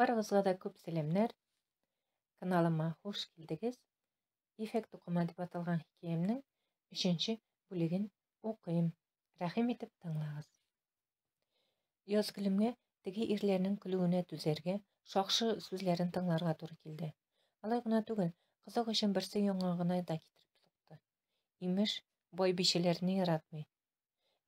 Barıгызга да көп сәламнәр. Каналыма хош килдегез. Ефект укыма дип аталган хикәямнең 3нче бүлеген укыйм. Рәхим итеп тыңлагыз. Язгылымга теге ирләрнең көлүенә түзәргә, шакшы сүзләрен тыңларга туры килде. Алай гына түгел, кызык өчен берсе яңагына да китереп сукты. Имеш, бай бишәләрне яратмый.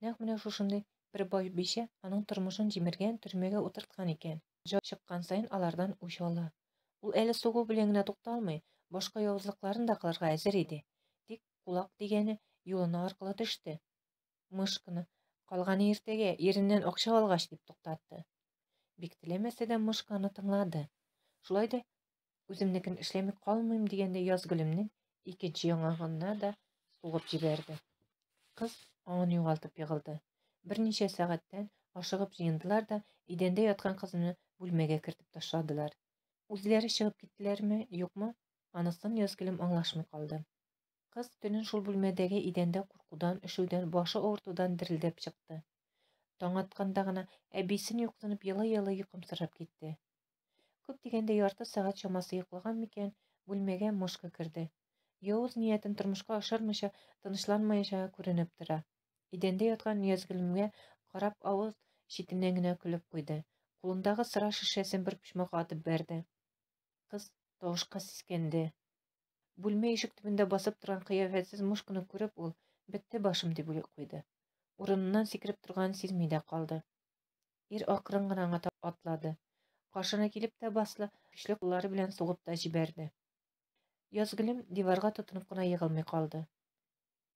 Нәкъ менә шушындый бер бай бишә аның тормышын җимергән, төрмәгә утырткан икән. Чыккан сайын алардан үч ала. Ул әле сугу белән генә тукталмый, башка явызлыкларын да кылырга әзер иде. Тик кулак дигәне юлына аркылы төште. Мышканы калганы иртәгә, иреннән акча алгач дип туктатты. Бик теләмәсә дә мышканы тыңлады. Шулай да үземнекен эшләми калмыйм дигәндә Язгөлемнең икенче яңагына да сугып җибәрде. Кыз аңын югалтып егылды. Берничә сәгатьтән ашыгып җыендылар да идәндә яткан кызны бүлмәгә кертеп ташладылар. Үзләре чыгып киттеләрме, юкмы? Анысын Язгөлем аңлашмый калды. Кыз төнен шул бүлмәдәге идәндә куркудан, өшүдән, башы авыртудан дерелдәп чыкты. Таң атканда гына әбисен юктынып елый-елый йокымсырап китте. Күп дигәндә ярты сәгать чамасы йоклаган микән, бүлмәгә Мышка керде. Явыз ниятен тормышка ашырмыйча, тынычланмаячагы күренеп тора. Идәндә яткан Язгөлемгә карап авыз читеннән генә көлеп куйды. Кулындагы сыра шешәсен бер почмакка атып бәрде. Кыз тавышка сискәнде. Бүлмә ишек төбендә басып торган кыяфәтсез Мышканы күреп, ул бетте башым дип уйлап куйды. Урыныннан сикереп торганын сизми дә калды. Ир акрын гына аңа атлады. Каршына килеп тә басты, көчле куллары белән сугып та җибәрде. Язгөлем диварга тотынып кына егылмый калды.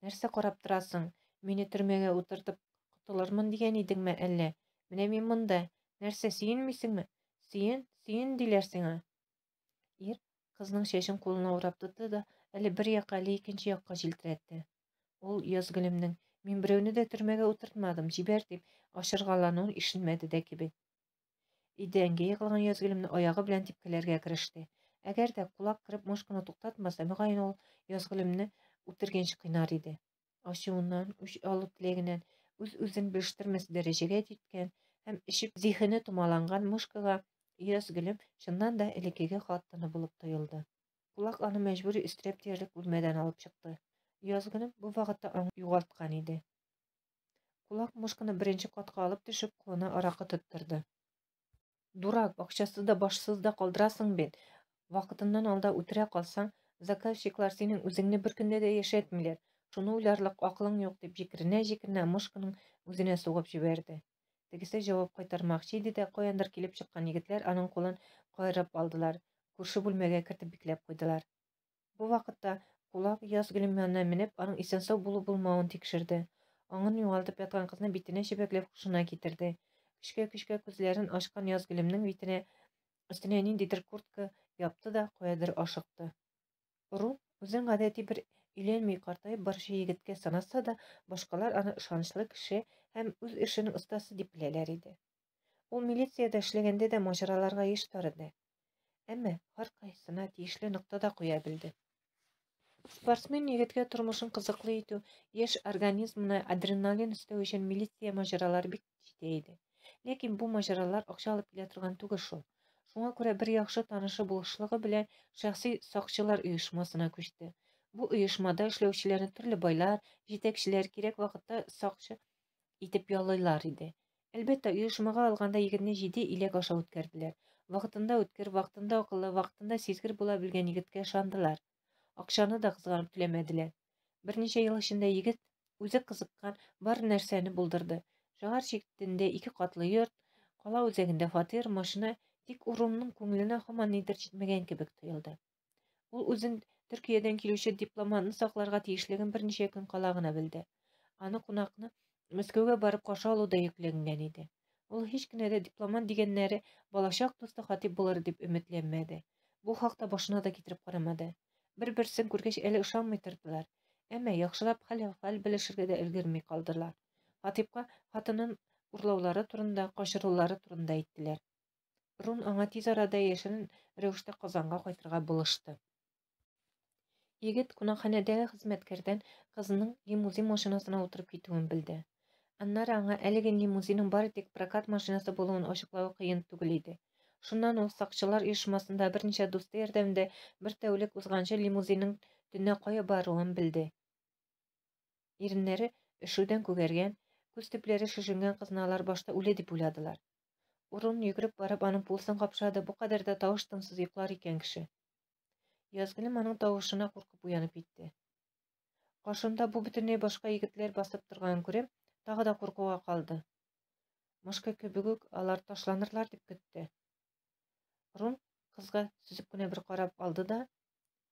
Нәрсә карап торасың? Мине төрмәгә утыртып котылырмын дигән идеңме әллә? Менә мин монда. Нәрсә, сөенмисеңме? Сөен диләр сиңа. Ир кызның чәчен кулына урап тотты да, әле бер якка, әле икенче якка җилтерәтте. Ул Язгөлемнең "Мин берәүне дә төрмәгә утыртмадым, җибәр" дип ачыргалануын ишетмәде дә кебек. Идәнгә егылган Язгөлемне аягы белән типкеләргә кереште. Әгәр дә кулак кереп Мышканы туктатмаса, мөгаен ул Язгөлемне үтергәнче кыйнар иде. Ачуыннан, үч алу теләгеннән үз-үзен белештермәс дәрәҗәгә җиткән һәм эчеп зиһене томаланган Мышкага Язгөлем чыннан да элеккеге хатыны булып тоелды. Кулак аны мәҗбүри өстерәп диярлек бүлмәдән алып чыкты. Язгөлем бу вакытта аңын югалткан иде. Кулак Мышканы беренче катка алып төшеп, кулына аракы тоттырды. Дурак, акчасыз да башсыз да калдырасың бит. Вакытыннан алда үтерә калсаң, заказчиклар синең үзеңне бер көндә дә яшәтмиләр. Шуны уйларлык акылың юк дип җикеренә Мышканың үзенә сугып җибәрде. Тегесе җавап кайтармакчы иде дә, каяндыр килеп чыккан егетләр аның кулын каерып алдылар. Күрше бүлмәгә кертеп бикләп куйдылар. Бу вакытта кулак Язгөлем янына менеп, аның исән-сау булу-булмавын тикшерде. Аңын югалтып яткан кызны битенә чәбәкләп һушына китерде. Көчкә күзләрен ачкан Язгөлемнең битенә өстенә ниндидер куртка япты да каядыр ашыкты. Рун үзен гадәти бер өйләнми картаеп баручы егеткә санаса да, башкалар аны ышанычлы кеше һәм үз эшенең остасы дип беләләр иде. Ул милициядә эшләгәндә дә маҗараларга еш тарыды. Әмма һәркайсына тиешле нуктада куя белде. Спортсмен егеткә тормышын кызыклы итү, яшь организмына адреналин өстәү өчен милиция маҗаралары бик җитә иде. Ләкин бу маҗаралар акча алып килә торган түгел шул. Шуңа күрә бер яхшы танышы булышлыгы белән шәхси сакчылар оешмасына күчте. Бу оешмада эшләүчеләрне төрле байлар, җитәкчеләр кирәк вакытта сакчы итеп яллыйлар иде. Әлбәттә, оешмага алганда егетне 7 иләк аша үткәрделәр. Вакытында үткер, вакытында акыллы, вакытында сизгер була белгән егеткә ышандылар. Акчаны да кызганып түләмәделәр. Берничә ел эчендә егет үзе кызыккан бар нәрсәне булдырды. Шәһәр читендә 2 катлы йорт, кала үзәгендә фатир, машина, тик Урумның күңеленә һаман нидер җитмәгән кебек тоелды. Ул үзен Төркиядән килүче дипломатны сакларга тиешлеген берничә көн кала гына белде. Аны кунакны Мәскәүгә барып каршы алуда йөкләнгән иде. Ул һич кенә дә дипломат дигәннәре балачак дусты Хатип булыр дип өметләнмәде. Бу хакта башына да китереп карамады. Бер-берсен күргәч әле ышанмый тордылар. Әмма яхшылап хәл белешергә дә өлгерми калдылар. Хатипка хатынын урлаулары турында, качырулары турында әйттеләр. Рун аңа тиз арада яшерен рәвештә Казанга кайтырга булышты. Егет кунакханәдәге хезмәткәрдән кызының лимузин машинасына утырып китүен белде. Аннары аңа әлеге лимузинның бары тик прокат машинасы булуын ачыклауы кыен түгел иде. Шуннан ул сакчылар оешмасында берничә дусты ярдәмендә бер тәүлек узганчы лимузинның төнлә кая баруын белде. Иреннәре өшүдән күгәргән, күз төпләре шешенгән кызны алар башта үле дип уйладылар. Урын йөгереп барып аның пулсын капшады, бу кадәр дә тавыш-тынсыз йоклар икән кеше. Язгөлем аның тавышына куркып уянып китте. Каршында бу бөтенләй башка егетләр басып торганын күреп, тагы да куркуга калды. Мышкы кебек үк алар ташланырлар дип көтте. Рун кызга сүзеп кенә бер карап алды да,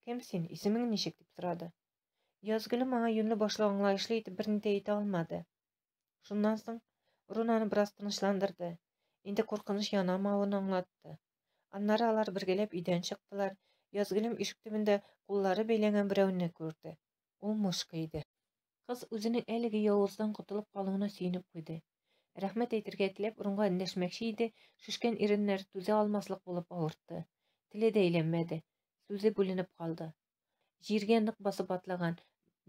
"Кем син? Исемең ничек?" дип сорады. Язгөлем аңа йүнле башлы аңлаешлы итеп берни дә әйтә алмады. Шуннан соң Рун аны бераз тынычландырды. Инде куркыныч янамавын аңлатты. Аннары алар бергәләп өйдән чыктылар. Язгөлем ишек төбендә куллары бәйләнгән берәүне күрде. Ул Мышка иде. Кыз үзенең әлеге явыздан котылып калуына сөенеп куйды. Рәхмәт әйтергә теләп урынга эндәшмәкче иде, шешкән иреннәр түзә алмаслык булып авыртты. Теле дә әйләнмәде. Сүзе бүленеп калды. Җиргә нык басып атлаган,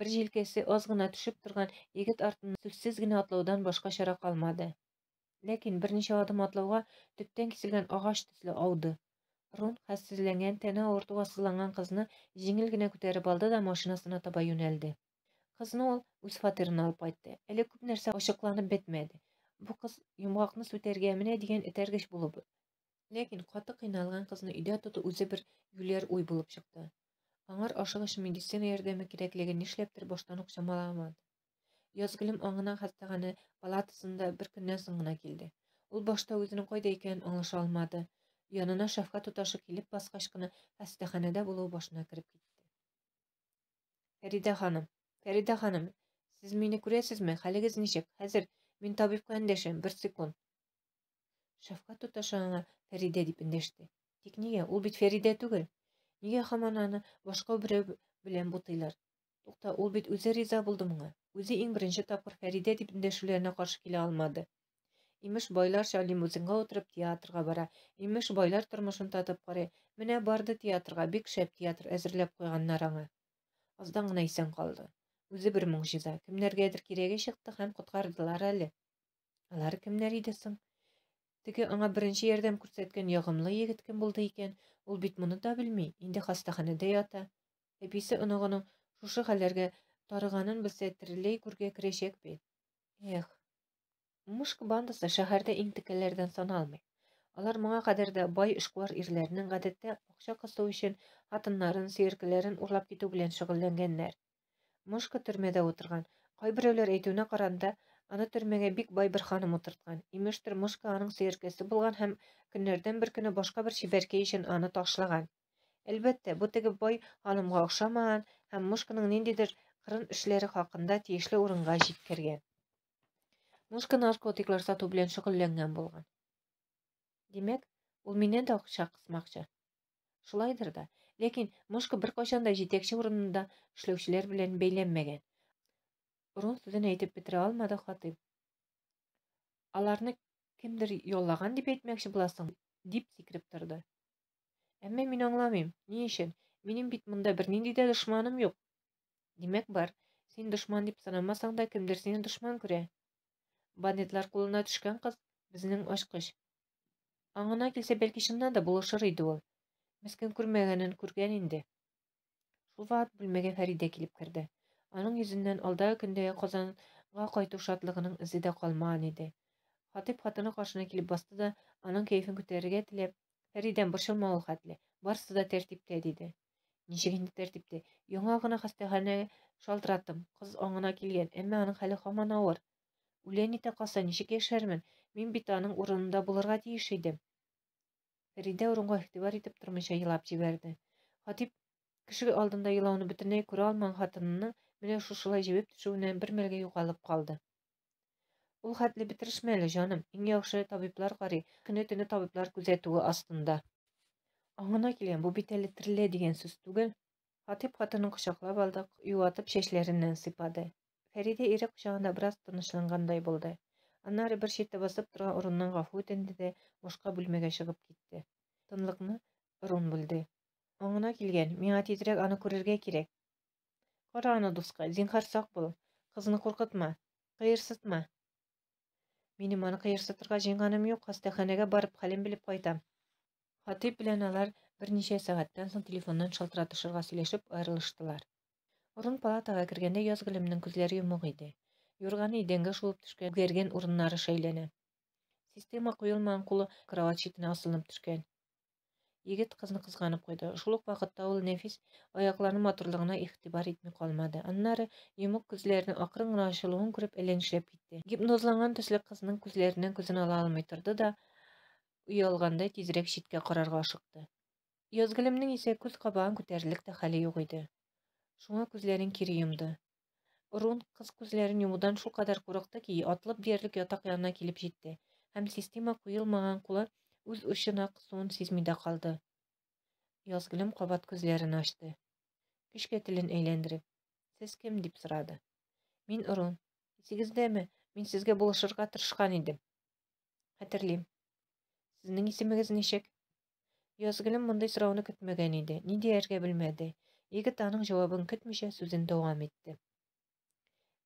бер җилкәсе аз гына төшеп торган егет артыннан сүзсез генә атлаудан башка чара калмады. Ләкин берничә адым атлауга төптән киселгән агач төсле ауды. Рун хәлсезләнгән, тәне авыртуга сызланган кызны җиңел генә күтәреп алды да машинасына таба юнәлде. Кызны ул үз фатирына алып кайтты. Әле күп нәрсә ачыкланып бетмәде. Бу кыз йомгакны сүтәргә менә дигән этәргеч булып. Ләкин каты кыйналган кызны өйдә тоту үзе бер юләр уй булып чыкты. Аңар ашыгыч медицина ярдәме кирәклеген нишләптер баштан ук чамаламады. Язгөлем аңына хастаханә палатасында бер көннән соң гына килде. Ул башта үзенең кайда икәнен аңлаша алмады. Янына шәфкать туташы килеп баскач кына хастаханәдә булуы башына кереп китте. Фәридә ханым, сез мине күрәсезме? Хәлегез ничек? Хәзер мин табибка эндәшәм, бер секунд. Шәфкать туташы аңа Фәридә дип эндәште. Тик нигә? Ул бит Фәридә түгел. Нигә һаман аны башка берәү белән бутыйлар? Тукта, ул бит үзе риза булды моңа. Үзе иң беренче тапкыр Фәридә дип эндәшүләренә каршы килә алмады. Имеш байларча лимузинга утырып театрга бара. Имеш байлар тормышын татып карый. Менә барды театрга, бик шәп театр әзерләп куйганнар аңа. Аздан гына исән калды. Үзе бер могҗиза. Кемнәргәдер кирәге чыкты һәм коткардылар әле. Алар кемнәр иде соң? Теге аңа беренче ярдәм күрсәткән ягымлы егет кем булды икән? Ул бит моны да белми. Инде хастаханәдә ята. Әбисе оныгының шушы хәлләргә тарыганын белсә, тереләй күргә керәчәк бит. Эх. Мышка бандасы шәһәрдә иң текәләрдән саналмый. Алар моңа кадәр дә бай эшкуар ирләрнең гадәттә акча кысу өчен хатыннарын, сөеркеләрен урлап китү белән шөгыльләнгәннәр. Мышка төрмәдә утырган. Кайберәүләр әйтүенә караганда, аны төрмәгә бик бай бер ханым утырткан. Имештер, Мышка аның сөеркәсе булган һәм көннәрдән бер көне башка бер чибәркәй өчен аны ташлаган. Әлбәттә, бу теге бай ханымга охшамаган һәм Мышканың ниндидер кырын эшләре хакында тиешле урынга җиткергән. Мышка наркотиклар сату белән шөгыльләнгән булган. Димәк, ул миннән дә акча кысмакчы. Шулайдыр да. Ләкин Мышка беркайчан да җитәкче урынында эшләүчеләр белән бәйләнмәгән. Рун сүзен әйтеп бетерә алмады Хатыйп. Аларны кемдер яллаган дип әйтмәкче буласың, дип сикереп торды. Әмма мин аңламыйм. Ни өчен? Минем бит монда бернинди дә дошманым юк. Димәк бар. Син дошман дип санамасаң да, кемдер сине дошман күрә. Бандитлар кулына төшкән кыз безнең ачкыч. Аңына килсә, бәлки чыннан да булышыр иде ул. Мескен күрмәгәнен күргән инде. Шул вакыт бүлмәгә Фәридә килеп керде. Аның йөзеннән алдагы көндәге Казанга кайту шатлыгының изе дә калмаган иде. Хатыйп хатыны каршына килеп басты да, аның кәефен күтәрергә теләп, Фәридәм, борчылма ул хәтле. Барысы да тәртиптә диде. Ничек инде тәртиптә? Яңа гына хастаханәгә шалтыраттым. Кыз аңына килгән, әмма аның хәле һаман авыр. Үлән итә калса ничек яшәрмен? Мин бит аның урынында булырга тиеш идем. Фәридә урынга игътибар итеп тормыйча елап җибәрде. Хатип кеше алдында елауны бөтенләй күрә алмаган хатынының менә шушылай җибеп төшүеннән бер мәлгә югалып калды. Ул хәтле бетерешмә әле, җаным. Иң яхшы табиблар карый. Көне-төне табиблар күзәтүе астында. Аңына килгән, бу бит әле терелә дигән сүз түгел. Хатип хатынын кочаклап алды, юатып чәчләреннән сыйпады. Фәридә ире кочагында бераз тынычлангандай булды. Аннары бер читтә басып торган урыннан гафу үтенде дә башка бүлмәгә чыгып китте. Тынлыкны Рун бүлде. Аңына килгән, миңа тизрәк аны күрергә кирәк. Кара аны, дуска, зинһар сак бул. Кызны куркытма, кыерсытма. Минем аны кыерсытырга җыенганым юк, хастаханәгә барып хәлен белеп кайтам. Хатип белән алар берничә сәгатьтән соң телефоннан шалтыратышырга сөйләшеп аерылыштылар. Урын палатага кергәндә Язгөлемнең күзләре йомык иде. Юрганы идәнгә шулып төшкән, үгәргән урыннары шәйләнә. Система куелмаган кулы кровать читенә асылынып төшкән. Егет кызны кызганып куйды. Шул ук вакытта ул нәфис аякларының матурлыгына игътибар итми калмады. Аннары йомык күзләренең акрын гына ачылуын күреп әлләнишләп китте. Гипнозланган төсле кызның күзләреннән күзен ала алмый торды да, уялгандай тизрәк читкә карарга ашыкты. Язгөлемнең исә күз кабагын күтәрерлек тә хәле юк иде. Шуңа күзләрен кире йомды. Урун кыз күзләрен йомудан шулкадәр курыкты ки, атылып диярлек ятак янына килеп җитте һәм система куелмаган кулы үз очына кысуын сизми дә калды. Язгөлем кабат күзләрен ачты. Кечкә телен әйләндереп, "Сез кем?" дип сорады. "Мин Урун. Исегездәме, мин сезгә булышырга тырышкан идем." "Хәтерлим. Сезнең исемегез ничек?" Язгөлем мондай сорауны көтмәгән иде. Ни дияргә белмәде. Егет аның җавабын көтмичә сүзен дәвам итте.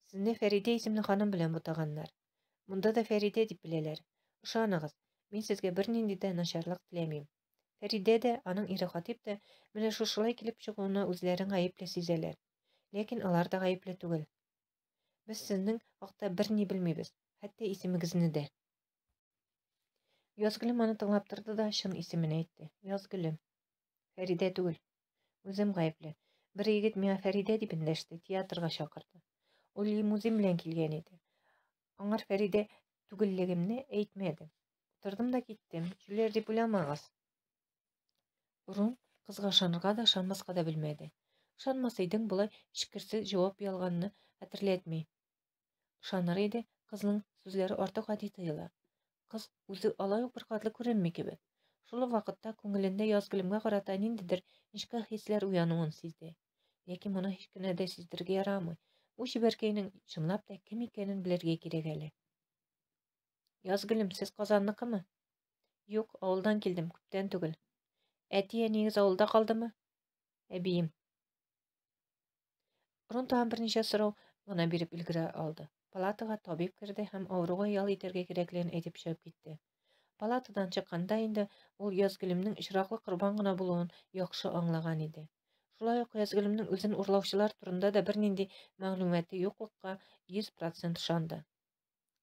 "Сезне Фәридә исемле ханым белән бутаганнар. Монда да Фәридә дип беләләр. Ышаныгыз, мин сезгә бернинди дә начарлык теләмим. Фәридә дә, аның ире Хатип тә менә шушылай килеп чыгуына үзләрен гаепле сизәләр. Ләкин алар да гаепле түгел. Без сезнең хакта берни белмибез, хәтта исемегезне дә." Язгөлем аны тыңлап торды да чын исемен әйтте. "Язгөлем. Фәридә түгел. Үзем гаепле. Бер егет миңа Фәридә дип эндәште, театрга чакырды. Ул лимузин белән килгән иде. Аңар Фәридә түгеллегемне әйтмәдем. Утырдым да киттем. Җүләр дип уйламагыз." Урун кызга ышанырга да, ышанмаска да белмәде. Ышанмас идең, болай эчкерсез җавап ялганны хәтерләтми. Ышаныр иде, кызның сүзләре артык гади тоела. Кыз үзе алай ук беркатлы күренми кебек. Шул ук вакытта күңелендә Язгөлемгә карата ниндидер нечкә хисләр уянуын сизде. Ләкин моны һич кенә дә сиздерергә ярамый. Бу чибәркәйнең чынлап та кем икәнен белергә кирәк әле. "Язгөлем, сез Казанныкымы?" "Юк, авылдан килдем, күптән түгел." "Әти-әниегез авылда калдымы?" "Әбием." Урун тагын берничә сорау гына биреп өлгерә алды. Палатага табиб керде һәм авыруга ял итәргә кирәклеген әйтеп чыгып китте. Палатадан чыкканда инде ул Язгөлемнең очраклы корбан гына булуын яхшы аңлаган иде. Шулай ук Язгөлемнең үзен урлаучылар турында да бернинди мәгълүматы юклыкка 100% ышанды.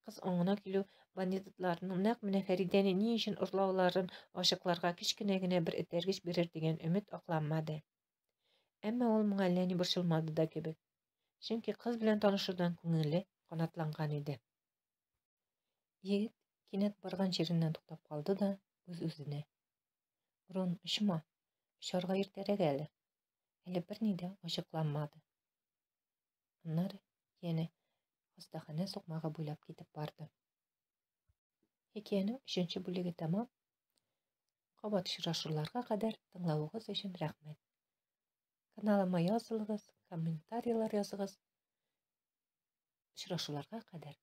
Кыз аңына килү бандитларның нәкъ менә Фәридәне ни өчен урлауларын ачыкларга кечкенә генә бер этәргеч бирер дигән өмет акланмады. Әмма ул моңа әллә ни борчылмады да кебек. Чөнки кыз белән танышудан күңеле канатланган иде. Егет кинәт барган җиреннән туктап калды да үз-үзенә: "Урун, очма. Очарга иртәрәк әле." Әле берни дә ачыкланмады. Аннары янә хастаханә сукмагы буйлап китеп барды. Хикәянең 3нче бүлеге тәмам. Кабат очрашуларга кадәр тыңлавыгыз өчен рәхмәт. Каналыма язылыгыз, комментарийлар языгыз. Очрашуларга кадәр.